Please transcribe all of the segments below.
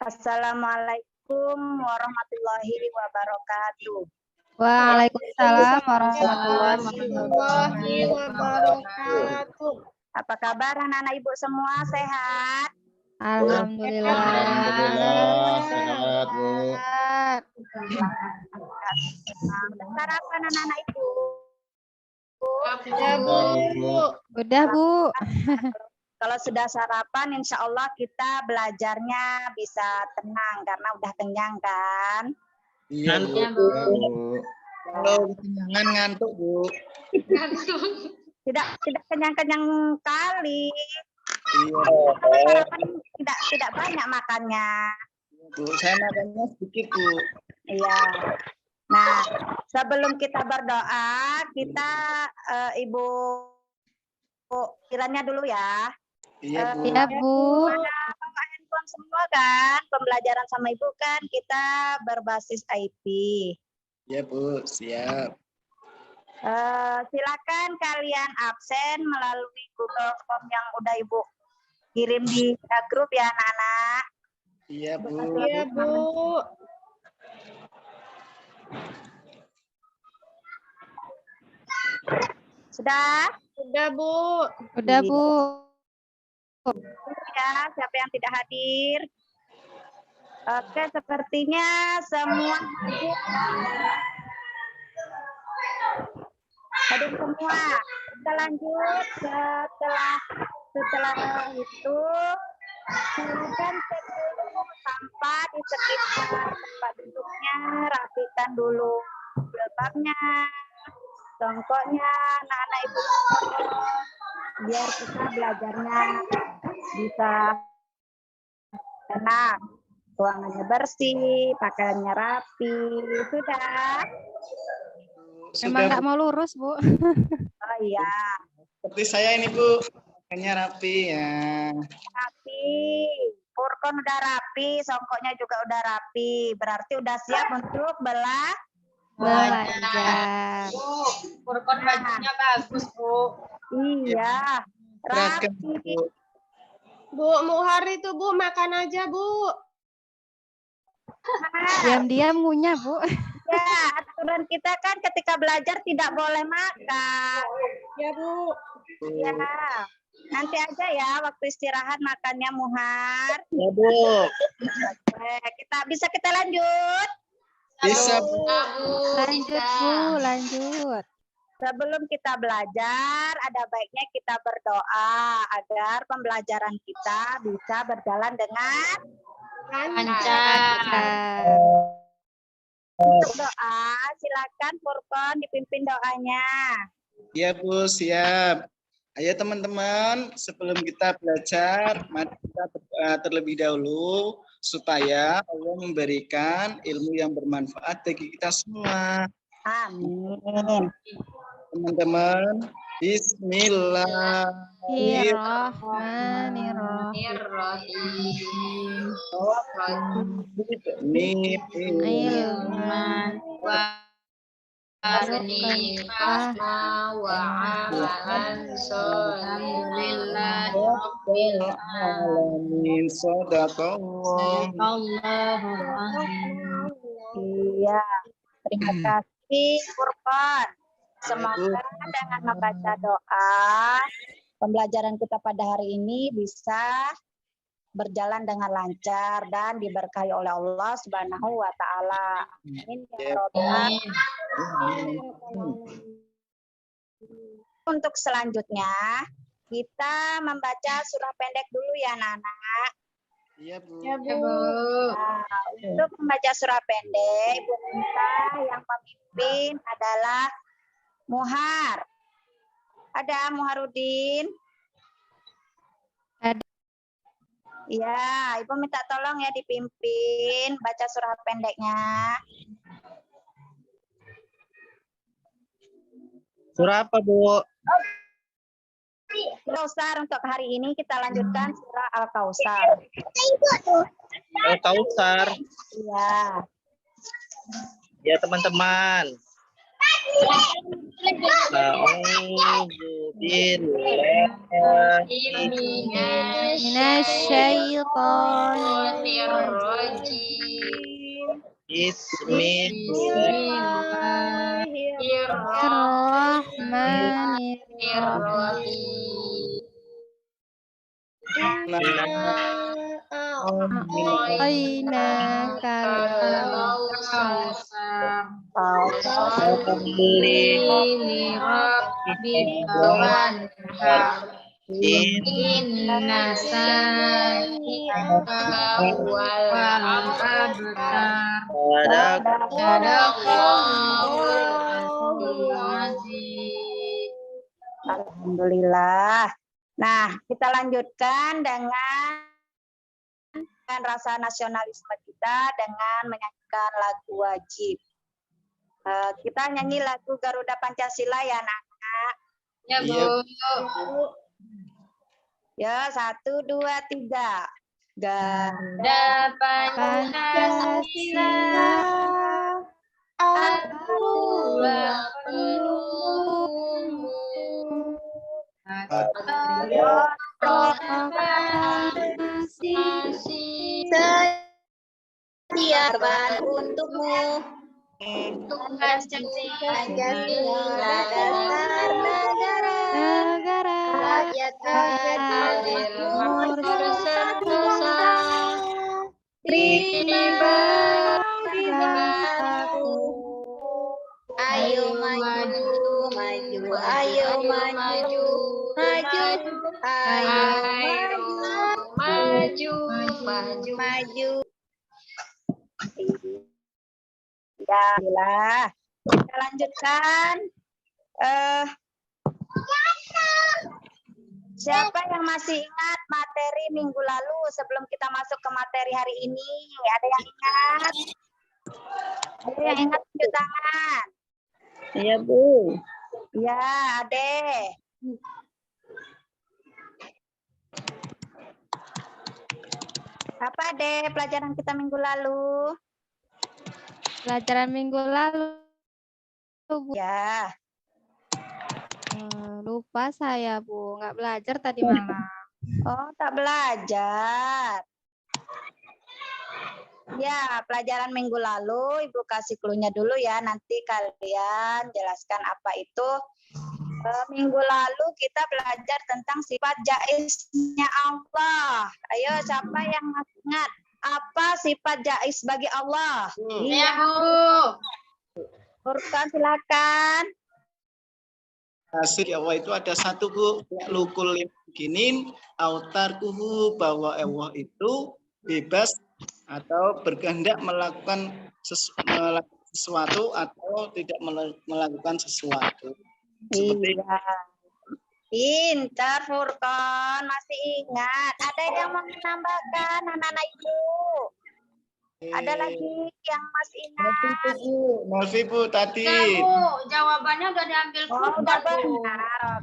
Assalamualaikum warahmatullahi wabarakatuh. Waalaikumsalam warahmatullahi wabarakatuh. Apa kabar anak-anak ibu semua, sehat? Alhamdulillah. Sehat, Bu. Sarapan anak-anak ibu. Ya, Bu. Udah, Bu. Kalau sudah sarapan, insya Allah kita belajarnya bisa tenang karena udah kenyang kan? Iya, Bu. Kalau kekenyangan ngantuk, Bu. Tidak kenyang-kenyang kali. Iya. Kalau sarapan tidak banyak makannya. Bu, saya makannya sedikit, Bu. Iya. Nah, sebelum kita berdoa, kita Ibu kiranya dulu ya. Iya, Bu. Iya, Bu. Bawa handphone semua kan, pembelajaran sama Ibu kan kita berbasis IP. Iya, Bu, siap. Silakan kalian absen melalui Google Form yang udah Ibu kirim di grup ya anak-anak. Iya, Bu. Iya, Bu. Sudah? Sudah, Bu. Udah, Bu. Ya, siapa yang tidak hadir? Oke, sepertinya semua hadir semua. Kita lanjut setelah itu silakan cek dulu sampah di sekitar tempat duduknya, rapikan dulu jilbabnya, jongkoknya, anak-anak ibu, biar kita belajarnya bisa tenang, ruangannya bersih, pakaiannya rapi. Sudah? Memang nggak mau lurus, Bu. Oh iya, Seperti saya ini, Bu. Pakaiannya rapi ya. rapi. Furkon udah rapi, songkoknya juga udah rapi. Berarti udah siap untuk Belajar. Bu, Furkon bajunya bagus, Bu. Iya, Seragam, rapi. Bu. Bu, Muhar itu, Bu, makan aja, Bu. Diam-diam ngunyah, Bu. Ya, aturan kita kan ketika belajar tidak boleh makan. Ya, Bu. Ya, nanti aja ya waktu istirahat makannya Muhar. Ya, Bu. Bisa kita lanjut. Bisa, Bu. Lanjut, Bu. Lanjut. Sebelum kita belajar, ada baiknya kita berdoa agar pembelajaran kita bisa berjalan dengan Lancar. Untuk doa, silakan Furkon dipimpin doanya. Iya, Bu, siap. Ayo teman-teman, sebelum kita belajar, mari kita berdoa terlebih dahulu supaya Allah memberikan ilmu yang bermanfaat bagi kita semua. Amin. Teman-teman, Bismillahirrahmanirrahim. Iya, terima kasih Furkon. Semoga dengan membaca doa, pembelajaran kita pada hari ini bisa berjalan dengan lancar dan diberkahi oleh Allah Subhanahu wa taala. Amin ya rabbal alamin. Untuk selanjutnya, kita membaca surah pendek dulu ya, anak-anak. Iya, Bu. Ya, Bu. Nah, untuk membaca surah pendek, Ibu minta yang memimpin adalah Muhar. Ada Muharudin? Ada. Iya, Ibu minta tolong ya dipimpin baca surah pendeknya. Surah apa, Bu? Kausar untuk hari ini kita lanjutkan surah Al-Kausar. Al-Kausar. Iya. Ya, teman-teman. A'udzu billahi Minasyaitonirrajim. Bismillahirrahmanirrahim. Bismillahirrahmanirrahim. Aina kalau Inna Alhamdulillah. Nah, kita lanjutkan dengan rasa nasionalisme kita dengan menyanyikan lagu wajib. Kita nyanyi lagu Garuda Pancasila ya, anak-anak. Ya, Bu. Ya, 1, 2, 3. Garuda Pancasila, akulah pelukmu. Patriot proklamasi siapkan untukmu. Pancasila dasar negara, rakyat makmur bersatu tiba di bangku. Ayo maju, maju, ayo maju, maju, ayo maju, maju, maju. Alhamdulillah. Kita lanjutkan. Siapa yang masih ingat materi minggu lalu sebelum kita masuk ke materi hari ini? Ada yang ingat? Ada yang ingat tunjuk tangan? Iya, Bu. Ya, Ade. Apa, Ade, pelajaran kita minggu lalu? pelajaran minggu lalu, Bu. Ya. Lupa saya, Bu. Nggak belajar tadi malam. Oh, tak belajar. Ya, pelajaran minggu lalu Ibu kasih clue-nya dulu ya. Nanti kalian jelaskan apa itu. Minggu lalu kita belajar tentang sifat jaiznya Allah. Ayo, siapa yang ingat apa sifat jaiz bagi Allah? Ya, Bu. Furqan, silakan. Asik Allah itu ada satu, Bu, lukul ginin autar kuhu, bahwa Allah itu bebas atau berkehendak melakukan sesuatu atau tidak melakukan sesuatu. Seperti Iya. Pintar Furqan, masih ingat. Ada yang mau menambahkan anak-anak Ibu? Ada lagi yang masih ingat? Malvi, Bu, tadi. Ya, Bu. Jawabannya udah diambil Oh, udah Furqan, Bu. benar.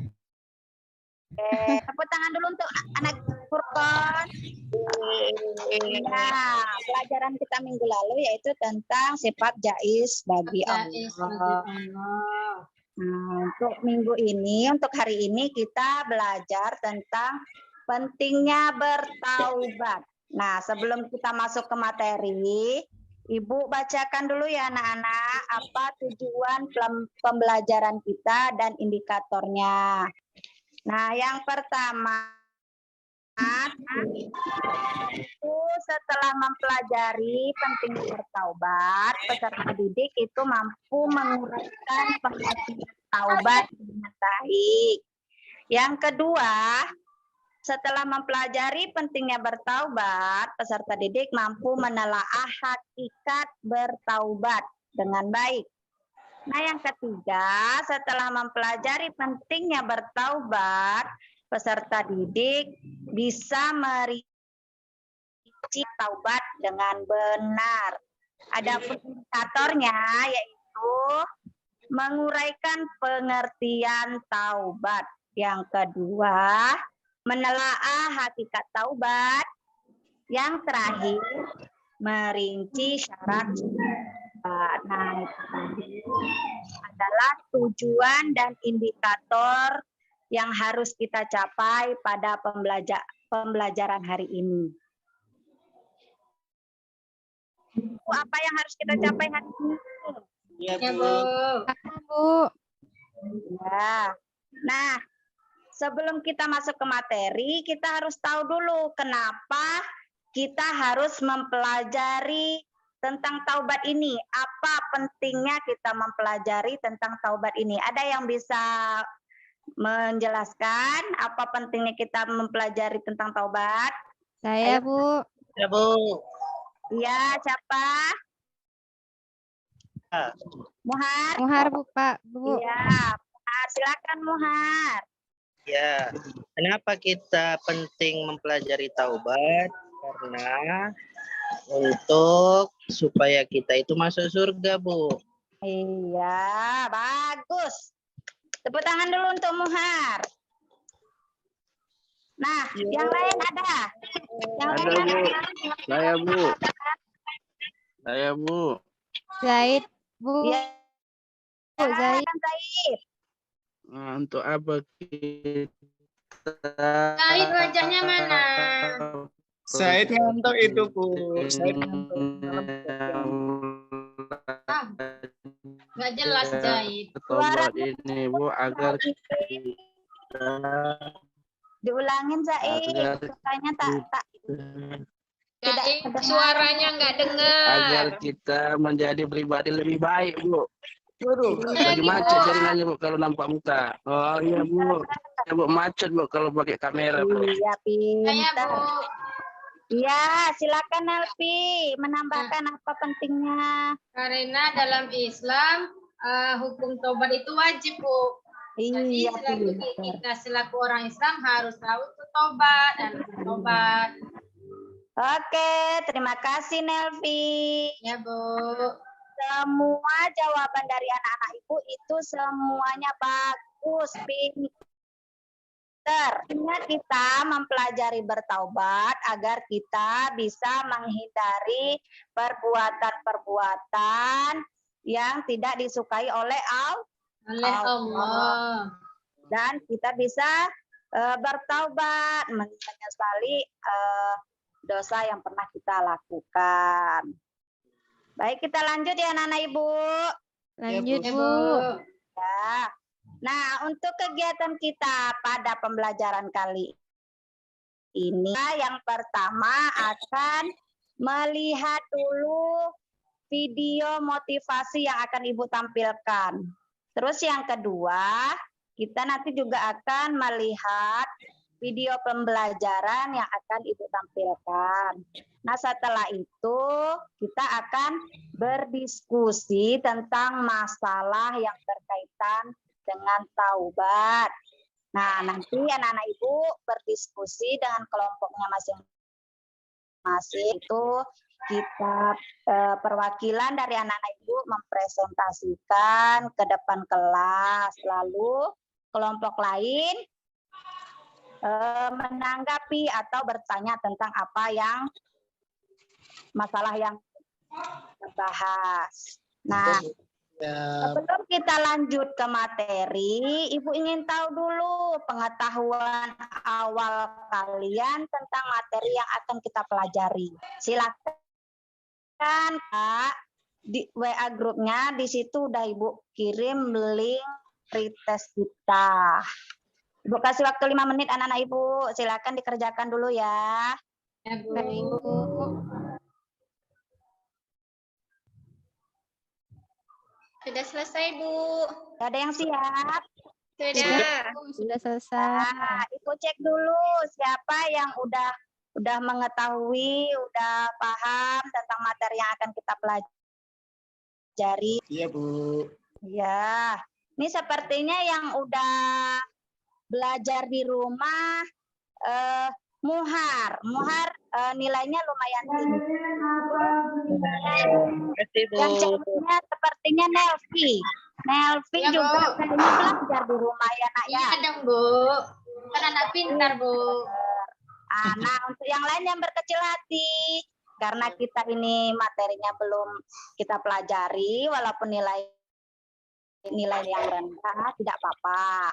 Oke, tepuk tangan dulu untuk anak Furqan. Nah, pelajaran kita minggu lalu yaitu tentang sifat jaiz bagi Allah. Nah, untuk minggu ini, untuk hari ini kita belajar tentang pentingnya bertaubat. Nah, sebelum kita masuk ke materi, Ibu bacakan dulu ya anak-anak, apa tujuan pembelajaran kita dan indikatornya. Nah, yang pertama, itu setelah mempelajari pentingnya bertaubat, peserta didik itu mampu menguraikan pengertian taubat dengan baik. Yang kedua, setelah mempelajari pentingnya bertaubat, peserta didik mampu menelaah hakikat bertaubat dengan baik. Nah, yang ketiga, setelah mempelajari pentingnya bertaubat, peserta didik bisa merinci taubat dengan benar. Ada indikatornya, yaitu menguraikan pengertian taubat. Yang kedua, menelaah hakikat taubat. Yang terakhir, merinci syarat. Nah, itu tadi adalah tujuan dan indikator yang harus kita capai pada pembelajaran hari ini. Apa yang harus kita capai hari ini? Iya, Ya, Bu. Bu. Bu. Ya. Nah, sebelum kita masuk ke materi, kita harus tahu dulu kenapa kita harus mempelajari tentang taubat ini. Apa pentingnya kita mempelajari tentang taubat ini? Ada yang bisa menjelaskan apa pentingnya kita mempelajari tentang taubat? Saya, Bu. Ya, Bu. Iya, siapa? Muhar? Muhar, Bu, Pak. Bu. Iya, Muhar. Silakan Muhar. Ya, kenapa kita penting mempelajari taubat? Karena untuk supaya kita itu masuk surga, Bu. Iya, bagus. Tepuk tangan dulu untuk Muhar. Nah, yang lain ada? Yang Ada, lain Bu. ada? Saya, Bu. Saya, Bu. Zaid, Bu. Iya, Bu, Zaid. Zaid. Nah, untuk apa kita Zaid, wajahnya mana? Said ngantuk itu, Bu. Said ngantuk. Nggak jelas, Zaid. Taubat ini, Bu, agar kita Diulangin Zaid. Agar Suaranya tak. Tidak Zaid, kedengaran. suaranya nggak dengar. agar kita menjadi pribadi lebih baik, Bu. Guru. Lagi macet jaringannya, Bu, kalau nampak muka. Oh iya, Bu. Ya, Bu, macet, Bu, kalau pakai kamera, Bu. Iya, Saya, pintar. Bu. Iya, silakan Nelvi menambahkan apa pentingnya. Karena dalam Islam, hukum taubat itu wajib, Bu. Jadi Iya, selaku pintar. kita selaku orang Islam harus tahu itu taubat dan bertobat. Oke, terima kasih Nelvi. Ya, Bu. Semua jawaban dari anak-anak ibu itu semuanya bagus, pinter. Ingat kita mempelajari bertaubat agar kita bisa menghindari perbuatan-perbuatan yang tidak disukai oleh Allah. Oleh Allah. Dan kita bisa bertaubat, menyesali dosa yang pernah kita lakukan. Baik, kita lanjut ya anak-anak ibu. Lanjut, Ya, Bu. Bu. Ya. Nah, untuk kegiatan kita pada pembelajaran kali ini, yang pertama akan melihat dulu video motivasi yang akan ibu tampilkan. Terus yang kedua, kita nanti juga akan melihat video pembelajaran yang akan ibu tampilkan. Nah, setelah itu kita akan berdiskusi tentang masalah yang berkaitan dengan taubat. Nah, nanti anak-anak ibu berdiskusi dengan kelompoknya masing-masing. Itu kita perwakilan dari anak-anak ibu mempresentasikan ke depan kelas. Lalu kelompok lain menanggapi atau bertanya tentang apa yang masalah yang dibahas. Nah, sebelum kita lanjut ke materi, Ibu ingin tahu dulu pengetahuan awal kalian tentang materi yang akan kita pelajari. Silakan, Kak, di WA grupnya di situ udah Ibu kirim link pretest kita. Ibu kasih waktu 5 menit anak-anak Ibu. Silakan dikerjakan dulu ya. Ya, Bu. Baik, Bu. Sudah selesai, Bu. Ada yang siap? Sudah. Sudah selesai. Nah, Ibu cek dulu siapa yang udah mengetahui, udah paham tentang materi yang akan kita pelajari. Iya, Bu. Ya, ini sepertinya yang udah belajar di rumah Muhar nilainya lumayan tinggi. Terima kasih, Bu. Yang ceweknya sepertinya Nelvi Ya, Bu. juga kayaknya belajar di rumah ya nak ya. Iya dong, Bu. Kan anak pintar, Bu. Nah, untuk yang lain yang berkecil hati, Karena kita ini materinya belum kita pelajari, walaupun nilai yang rendah tidak apa-apa.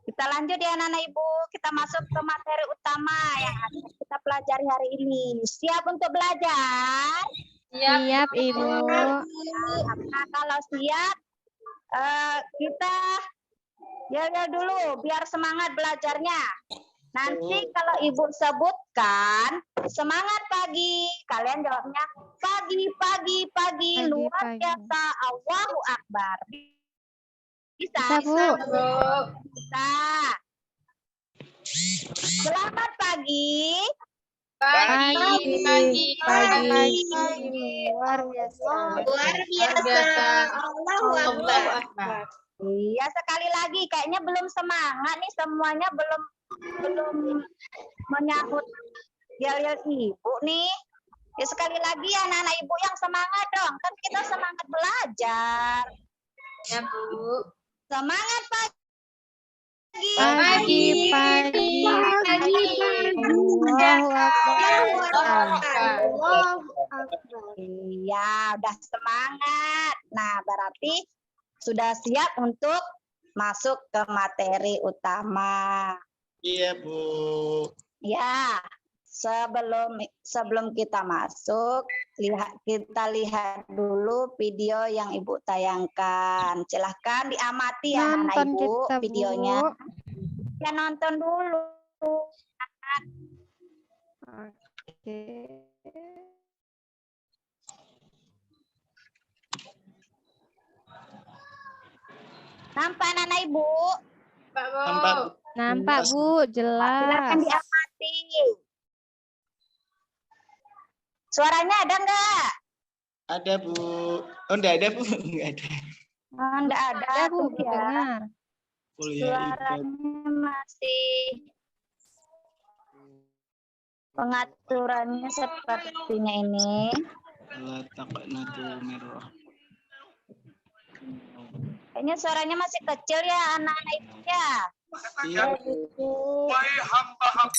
Kita lanjut ya anak-anak Ibu, kita masuk ke materi utama yang akan kita pelajari hari ini. Siap untuk belajar? Siap, Ibu. Nah, kalau siap, kita yel-yel dulu biar semangat belajarnya. Nanti kalau Ibu sebutkan semangat pagi, kalian jawabnya pagi, pagi, pagi, Pagi, luar pagi. biasa, Allahu Akbar. Bisa? Bisa, Bu. Bisa. Selamat pagi. Pagi, pagi, luar biasa. Luar biasa. Allahu Akbar. Iya, sekali lagi kayaknya belum semangat nih, semuanya belum menyambut yel-yel Ibu nih. Ya sekali lagi anak-anak Ibu yang semangat dong, kan kita semangat belajar. Ya, Bu. Semangat pagi. Pagi, pagi, Allahu Akbar. Iya, udah semangat. Nah, berarti sudah siap untuk masuk ke materi utama. Iya, Bu. Ya, sebelum kita masuk, kita lihat dulu video yang Ibu tayangkan. Silahkan diamati ya anak-anak Nonton Ibu kita, Bu. videonya. Ya nonton dulu. Oke. Nampak anak-anak Ibu? Pak Bo. Nampak. Nampak, Bu, Silahkan jelas. diamati. Suaranya ada nggak? Ada, Bu. Oh, enggak ada, Bu. Enggak ada. Oh, nggak ada, Ada, Bu, tuh ya. dengar. Kuliah ibadah. Suaranya masih pengaturannya sepertinya ini. Allah taqnatu merah. Kayaknya suaranya masih kecil ya anak-anak Ibu ya. Iya, Wahai hamba-hamba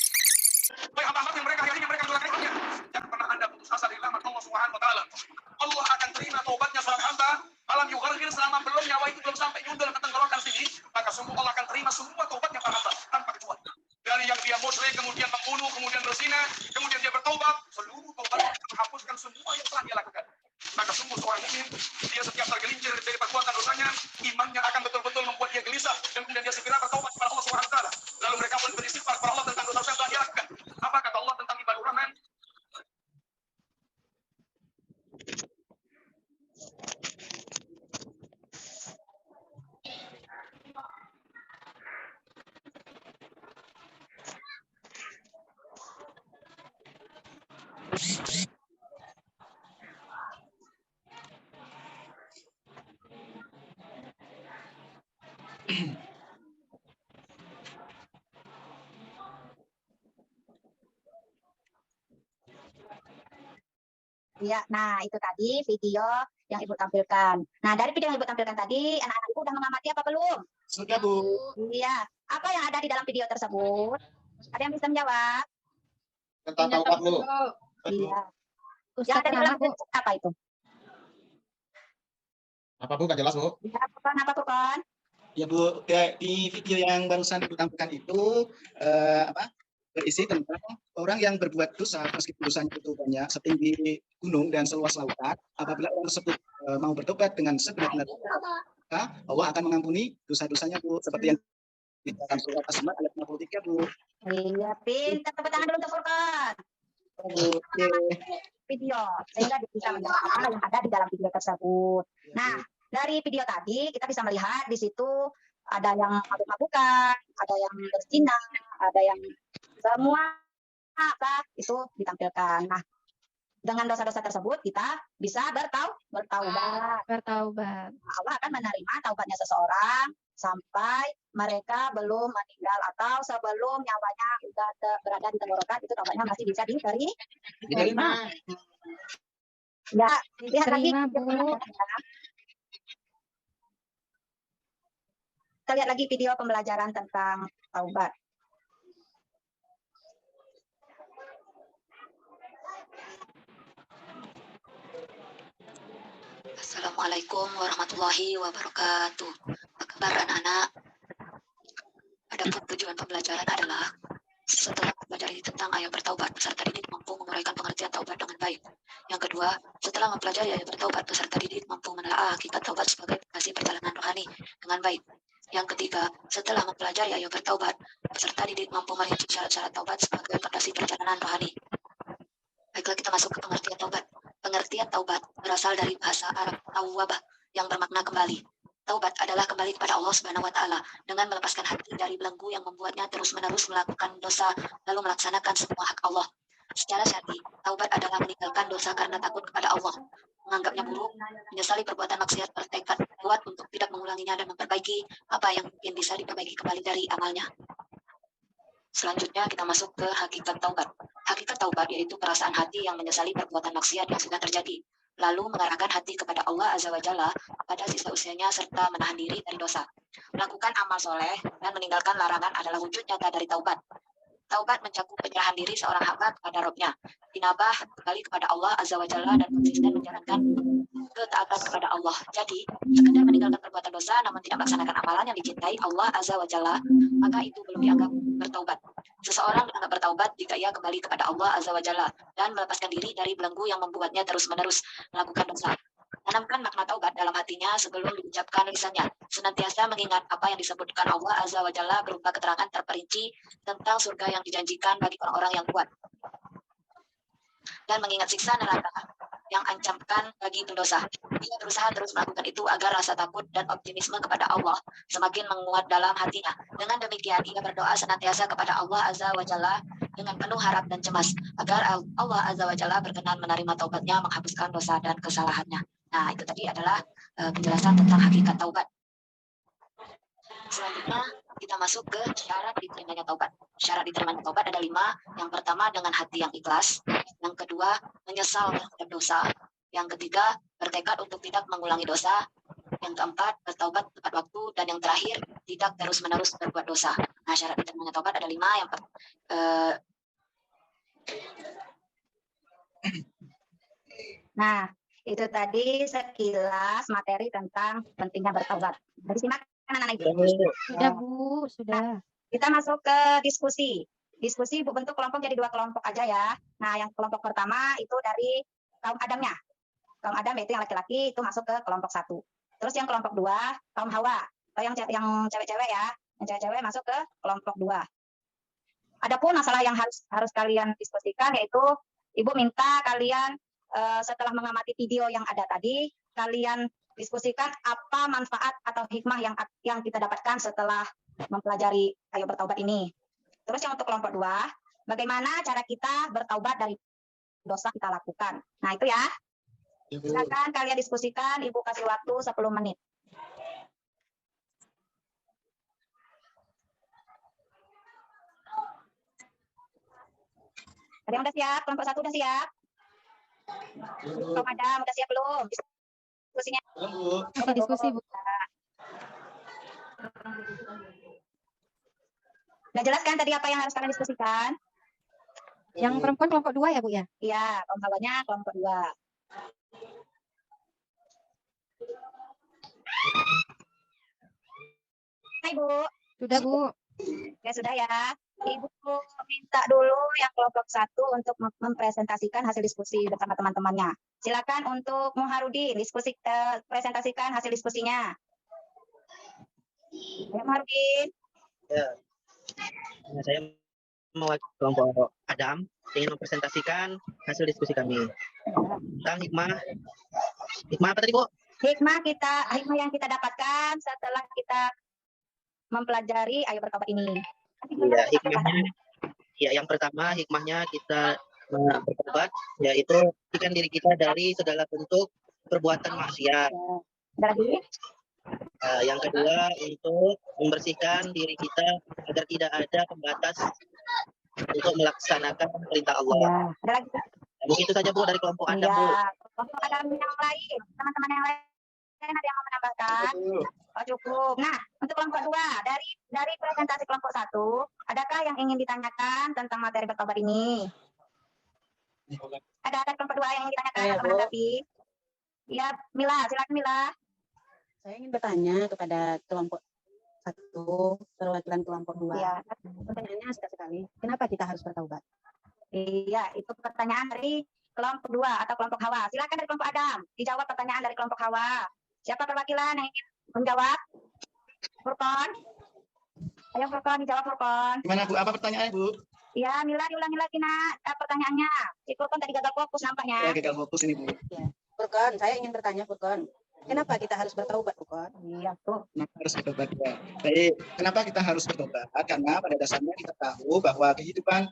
yang mereka akhirnya mereka melakukan ibadah. Jangan pernah Anda putus asa dari rahmat Allah Subhanahu wa taala. Allah akan terima taubatnya seorang hamba malam yughargir selama belum nyawa itu belum sampai nyundul ke tenggorokan sini, maka sungguh Allah akan terima semua taubatnya para hamba tanpa kecuali. Dari yang dia musyrik, kemudian membunuh, kemudian berzina, kemudian dia bertaubat, seluruh taubatnya akan menghapuskan semua yang telah dia lakukan. Maka sungguh seorang mukmin, dia setiap tergelincir dari perbuatan dosanya, imannya akan betul-betul membuat dia gelisah dan kemudian dia segera bertaubat kepada Allah Subhanahu wa taala. Lalu mereka pun beristighfar kepada Allah tentang dosa-dosa yang telah dia lakukan. Apa kata Allah tentang ibadur rahman? Ya, nah itu tadi video yang Ibu tampilkan. Nah, dari video yang Ibu tampilkan tadi, anak-anak Ibu udah mengamati apa belum? sudah, Bu. Iya. Apa yang ada di dalam video tersebut? Ada yang bisa menjawab? Tentang taubat, Bu. Iya. Yang Ustaz ada di dalam anak, Bu. video apa itu? Apa, Bu? Kan jelas, Bu. Ya, Furqan, apa Furqan? Ya, Bu, ya, di video yang barusan Ibu tampilkan itu berisi tentang orang yang berbuat dosa meskipun dosanya itu banyak setinggi gunung dan seluas lautan, apabila orang tersebut mau bertobat dengan sebenar-benarnya, maka Allah akan mengampuni dosa-dosanya, Bu, seperti yang di dalam surat As-Zumar ayat 53, Bu. Iya, pintar. Tepuk tangan dulu untuk Furqan. Oke. Video sehingga bisa menjawab apa yang ada di dalam video tersebut. Nah, dari video tadi kita bisa melihat di situ ada yang mabuk-mabukan, ada yang berzina, ada yang semua apa itu ditampilkan. Nah, dengan dosa-dosa tersebut kita bisa bertaubat. Bertaubat. Allah akan menerima taubatnya seseorang sampai mereka belum meninggal atau sebelum nyawanya sudah berada di tenggorokan, itu taubatnya masih bisa diterima. Ya, lihat lagi. Terima, Bu. Kita lihat lagi video pembelajaran tentang taubat. Assalamualaikum warahmatullahi wabarakatuh. Apa kabar anak-anak? Adapun tujuan pembelajaran adalah setelah mempelajari tentang ayat bertaubat, peserta didik mampu menguraikan pengertian taubat dengan baik. Yang kedua, setelah mempelajari ayat bertaubat, peserta didik mampu menelaah hakikat taubat sebagai fondasi perjalanan rohani dengan baik. Yang ketiga, setelah mempelajari ayat bertaubat, peserta didik mampu merinci syarat-syarat taubat sebagai fondasi perjalanan rohani. Baiklah, kita masuk ke pengertian taubat. Pengertian taubat berasal dari bahasa Arab tawwabah yang bermakna kembali. Taubat adalah kembali kepada Allah Subhanahu wa taala dengan melepaskan hati dari belenggu yang membuatnya terus-menerus melakukan dosa lalu melaksanakan semua hak Allah. Secara syar'i, taubat adalah meninggalkan dosa karena takut kepada Allah, menganggapnya buruk, menyesali perbuatan maksiat, bertekad kuat untuk tidak mengulanginya dan memperbaiki apa yang mungkin bisa diperbaiki kembali dari amalnya. Selanjutnya kita masuk ke hakikat taubat. Hakikat taubat yaitu perasaan hati yang menyesali perbuatan maksiat yang sudah terjadi, lalu mengarahkan hati kepada Allah Azza wa Jalla pada sisa usianya serta menahan diri dari dosa. Melakukan amal soleh dan meninggalkan larangan adalah wujud nyata dari taubat. Taubat mencakup penyerahan diri seorang hamba kepada Robnya, inabah kembali kepada Allah Azza wa Jalla dan konsisten menjalankan ketaatan kepada Allah. Jadi, sekedar meninggalkan perbuatan dosa namun tidak melaksanakan amalan yang dicintai Allah Azza wa Jalla, maka itu belum dianggap bertaubat. Seseorang dianggap bertaubat jika ia kembali kepada Allah Azza wa Jalla dan melepaskan diri dari belenggu yang membuatnya terus-menerus melakukan dosa. Tanamkan makna taubat dalam hatinya sebelum diucapkan lisannya. Senantiasa mengingat apa yang disebutkan Allah Azza wa Jalla berupa keterangan terperinci tentang surga yang dijanjikan bagi orang-orang yang kuat. Dan mengingat siksa neraka yang ancamkan bagi pendosa. Ia berusaha terus melakukan itu agar rasa takut dan optimisme kepada Allah semakin menguat dalam hatinya. Dengan demikian, ia berdoa senantiasa kepada Allah Azza wa Jalla dengan penuh harap dan cemas agar Allah Azza wa Jalla berkenan menerima taubatnya, menghapuskan dosa dan kesalahannya. Nah, itu tadi adalah penjelasan tentang hakikat taubat. Selanjutnya, kita masuk ke syarat diterimanya taubat. Syarat diterimanya taubat ada 5. Yang pertama, dengan hati yang ikhlas. Yang kedua, menyesal terhadap dosa. Yang ketiga, bertekad untuk tidak mengulangi dosa. Yang keempat, bertaubat tepat waktu. Dan yang terakhir, tidak terus-menerus berbuat dosa. Nah, syarat diterimanya taubat ada 5. Nah, itu tadi sekilas materi tentang pentingnya bertaubat. Dari sini anak-anak Ibu. Sudah, Bu. Sudah. Kita masuk ke diskusi. Diskusi Ibu bentuk kelompok jadi 2 kelompok aja ya. Nah, yang kelompok pertama itu dari kaum Adamnya. Kaum Adam yaitu yang laki-laki itu masuk ke kelompok 1. Terus yang kelompok 2 kaum Hawa. Atau yang cewek-cewek ya. Yang cewek-cewek masuk ke kelompok 2. Adapun masalah yang harus kalian diskusikan yaitu Ibu minta kalian setelah mengamati video yang ada tadi, kalian diskusikan apa manfaat atau hikmah yang kita dapatkan setelah mempelajari ayo bertaubat ini. Terus yang untuk kelompok 2, bagaimana cara kita bertaubat dari dosa kita lakukan. Nah, itu ya. Silakan kalian diskusikan, Ibu kasih waktu 10 menit. Ada yang udah siap? Kelompok 1 udah siap? Kaum Adam udah siap belum? Diskusinya. Oke, diskusi, Bu. Udah jelas kan tadi apa yang harus kalian diskusikan? Yang perempuan kelompok 2 ya, Bu ya? Iya, kaum Hawanya kelompok 2. Hai, Bu. Sudah, Bu. Ya, sudah ya. Ibu minta dulu yang kelompok 1 untuk mempresentasikan hasil diskusi bersama teman-temannya. Silakan untuk Muharudin presentasikan hasil diskusinya. Ya, Muharudin. Ya. Saya mewakili kelompok Adam ingin mempresentasikan hasil diskusi kami tentang hikmah apa tadi, Bu? Hikmah yang kita dapatkan setelah kita mempelajari ayo bertaubat ini. Ya, hikmahnya. Ya, yang pertama hikmahnya kita bertobat, yaitu membersihkan diri kita dari segala bentuk perbuatan maksiat. Ada lagi? Yang kedua untuk membersihkan diri kita agar tidak ada pembatas untuk melaksanakan perintah Allah. Ya. Ada lagi? Begitu saja, Bu, dari kelompok Anda, Bu. Kelompok Adam yang lain, teman-teman yang lain ada yang mau menambahkan? Oh, cukup. Nah, untuk kelompok 2, dari presentasi kelompok 1, adakah yang ingin ditanyakan tentang materi bertobat ini? Ada kelompok 2 yang ingin ditanyakan atau menanggapi? Ya, Mila, silakan Mila. Saya ingin bertanya kepada kelompok 1, perwakilan kelompok 2. Iya. Pertanyaannya singkat sekali. Kenapa kita harus bertaubat? Iya, itu pertanyaan dari kelompok 2 atau kelompok Hawa. Silakan dari kelompok Adam. Dijawab pertanyaan dari kelompok Hawa. Siapa perwakilan yang ingin menjawab? Furqon. Ayo Furqon, dijawab Furqon. Gimana Bu? Apa pertanyaannya Bu? Iya, Mila diulangi lagi nak pertanyaannya. Si Furqon tadi gagal fokus nampaknya. Ya, gagal fokus ini Bu. Furqon, saya ingin bertanya Furqon. Kenapa kita harus bertaubat Furqon? Iya tuh. Kenapa harus bertobat ya? Baik, kenapa kita harus bertobat? Karena pada dasarnya kita tahu bahwa kehidupan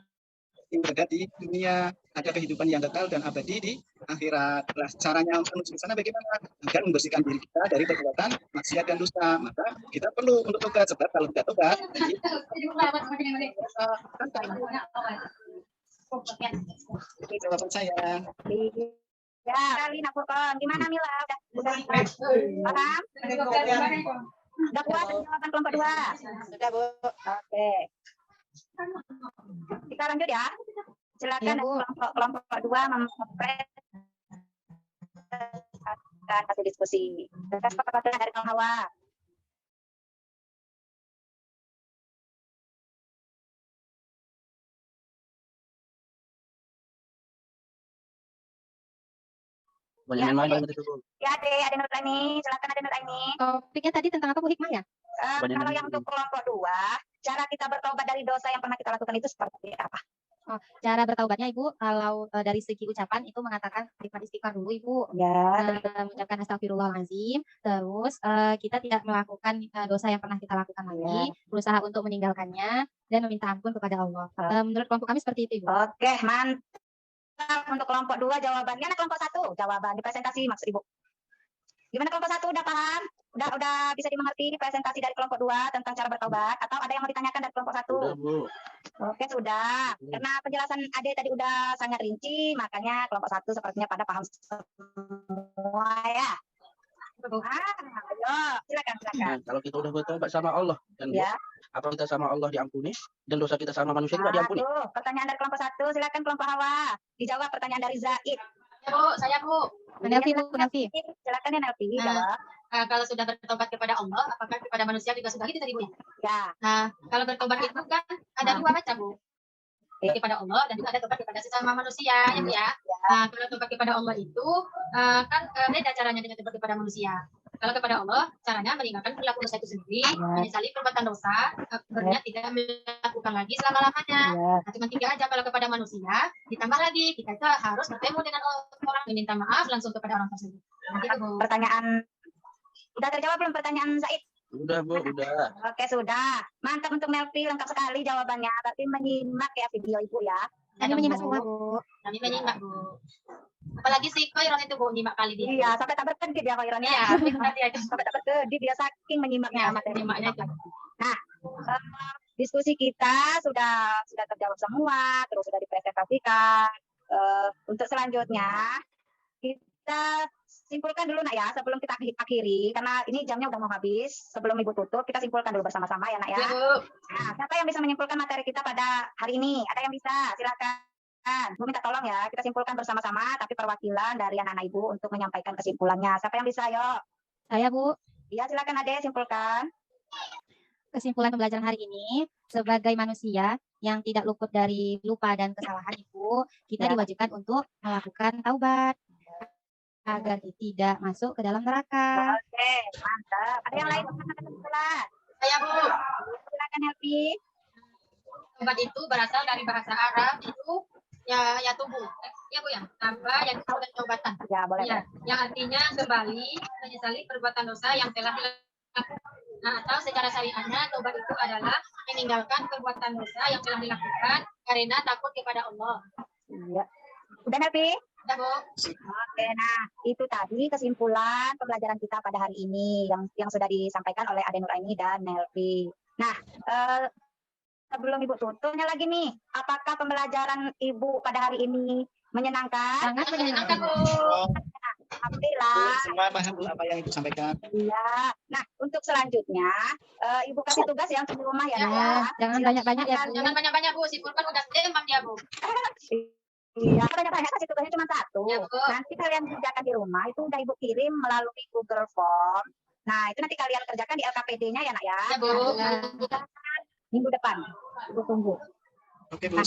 yang ada di dunia, ada kehidupan yang kekal dan abadi di akhirat. Nah, caranya untuk menuju ke sana bagaimana? Agar membersihkan diri kita dari perbuatan maksiat dan dosa. Maka kita perlu untuk tobat, sebab kalau tidak tobat, itu jawaban saya. Ya, kali nak Furqon. Gimana Mila? Udah paham? Udah puas jawaban kelompok 2? Sudah, Bu. Oke. Kita lanjut ya. Silakan Ya, Bu. kelompok 2 mempresentasikan hasil diskusi. Atas perwakilan dari kaum Hawa. Banyak yang main gitu Bu. Ya, Ade Nuraini. Silakan Ade Nuraini. Topiknya tadi tentang apa Bu, hikmah ya? Banyak Kalau yang yang untuk kelompok 2, cara kita bertobat dari dosa yang pernah kita lakukan itu seperti apa? Oh, cara bertaubatnya Ibu, kalau dari segi ucapan itu mengatakan kalimat istighfar dulu Ibu. Ya, Mengucapkan astagfirullahaladzim, terus kita tidak melakukan dosa yang pernah kita lakukan lagi, berusaha untuk meninggalkannya dan meminta ampun kepada Allah. Menurut kelompok kami seperti itu Ibu. Oke, mantap. Untuk kelompok 2 jawabannya. Nah, kelompok 1 jawaban di presentasi maksud Ibu. Gimana kelompok 1 udah paham? Udah bisa dimengerti presentasi dari kelompok 2 tentang cara bertobat atau ada yang mau ditanyakan dari kelompok 1? Sudah Bu. Oke, sudah. Karena penjelasan Ade tadi udah sangat rinci, makanya kelompok 1 sepertinya pada paham semua ya. Ayo, silakan. Nah, kalau kita udah bertobat sama Allah dan Ya. apa kita sama Allah diampuni dan dosa kita sama manusia juga diampuni. Aduh, pertanyaan dari kelompok 1, silakan kelompok Hawa. Dijawab pertanyaan dari Zaid. Ya, Bu, saya Bu. Nelvi Bu, Nelvi. Silakan ya Nelvi, Nah, jawab. Kalau sudah bertobat kepada Allah, apakah kepada manusia juga sudah gitu tadi Bu? Ya. Nah, kalau bertobat itu kan ada dua macam Bu. Kepada Allah dan juga ada tobat kepada sesama manusia ya Bu ya. Nah, kalau tobat kepada Allah itu kan beda caranya dengan tobat kepada manusia. Kalau kepada Allah, caranya meninggalkan perilaku dosa itu sendiri, menyesali perbuatan dosa, berniat tidak melakukan lagi selama-lamanya. Nah, cuma 3 aja. Kalau kepada manusia, ditambah lagi, kita itu harus bertemu dengan orang, meminta maaf langsung kepada orang tersebut. Nah, gitu, Bu. Pertanyaan udah terjawab belum pertanyaan Zaid? Udah Bu, udah. Oke, sudah. Mantap untuk Melvi, lengkap sekali jawabannya. Tapi menyimak ya video Ibu ya. Kami menyimak semua Bu. Kami menyimak Bu. Apalagi si Koiron itu Bu, nyimak kali dia. Iya, sampai tak berkedip ya Koiron ya. Iya, berarti aja. Sampai tak berkedip, dia saking menyimaknya Ya, materi. menyimaknya itu. Nah, diskusi kita sudah terjawab semua, terus sudah dipresentasikan. Untuk selanjutnya, kita simpulkan dulu nak ya, sebelum kita akhiri, karena ini jamnya udah mau habis. Sebelum Ibu tutup, kita simpulkan dulu bersama-sama ya nak ya. Ya, Bu. Nah, siapa yang bisa menyimpulkan materi kita pada hari ini? Ada yang bisa? Silakan. Bu minta tolong ya, kita simpulkan bersama-sama, tapi perwakilan dari anak-anak Ibu untuk menyampaikan kesimpulannya. Siapa yang bisa? Yuk. Saya Bu. Iya, silakan Ade, simpulkan. Kesimpulan pembelajaran hari ini, sebagai manusia yang tidak luput dari lupa dan kesalahan Ibu, kita diwajibkan untuk melakukan taubat agar tidak masuk ke dalam neraka. Oke, mantap. Ada yang lain? Kesimpulan. Saya Bu. Silakan Helvi. Tobat itu berasal dari bahasa Arab itu ya tubuh. Ya Bu ya. Apa yang disebut tobatan. Ya, boleh. Ya, yang artinya kembali menyesali perbuatan dosa yang telah dilakukan. Nah, atau secara syariatnya tobat itu adalah meninggalkan perbuatan dosa yang telah dilakukan karena takut kepada Allah. Iya. Udah Helvi? Udah Bu. Oke, nah itu tadi kesimpulan pembelajaran kita pada hari ini yang sudah disampaikan oleh Ade Nuraini dan Nelvi. Nah, sebelum Ibu tutupnya lagi nih, apakah pembelajaran Ibu pada hari ini menyenangkan? Sangat Menyenangkan Bu. Alhamdulillah. Semua paham Bu apa yang Ibu sampaikan? Iya. Nah, untuk selanjutnya Ibu kasih tugas ya untuk di rumah ya. Ya, Nak, ya. Jangan banyak-banyak ya Bu. Jangan banyak-banyak Bu, si Furqan udah demam dia Bu. Iya, tanya-tanya kasih tugasnya cuma satu. Ya, Bu. Nanti kalian kerjakan di rumah, itu udah Ibu kirim melalui Google Form. Nah, itu nanti kalian kerjakan di LKPD-nya ya, Nak ya. Ya, Bu. Minggu depan. Ibu tunggu. Oke, Bu. Nah,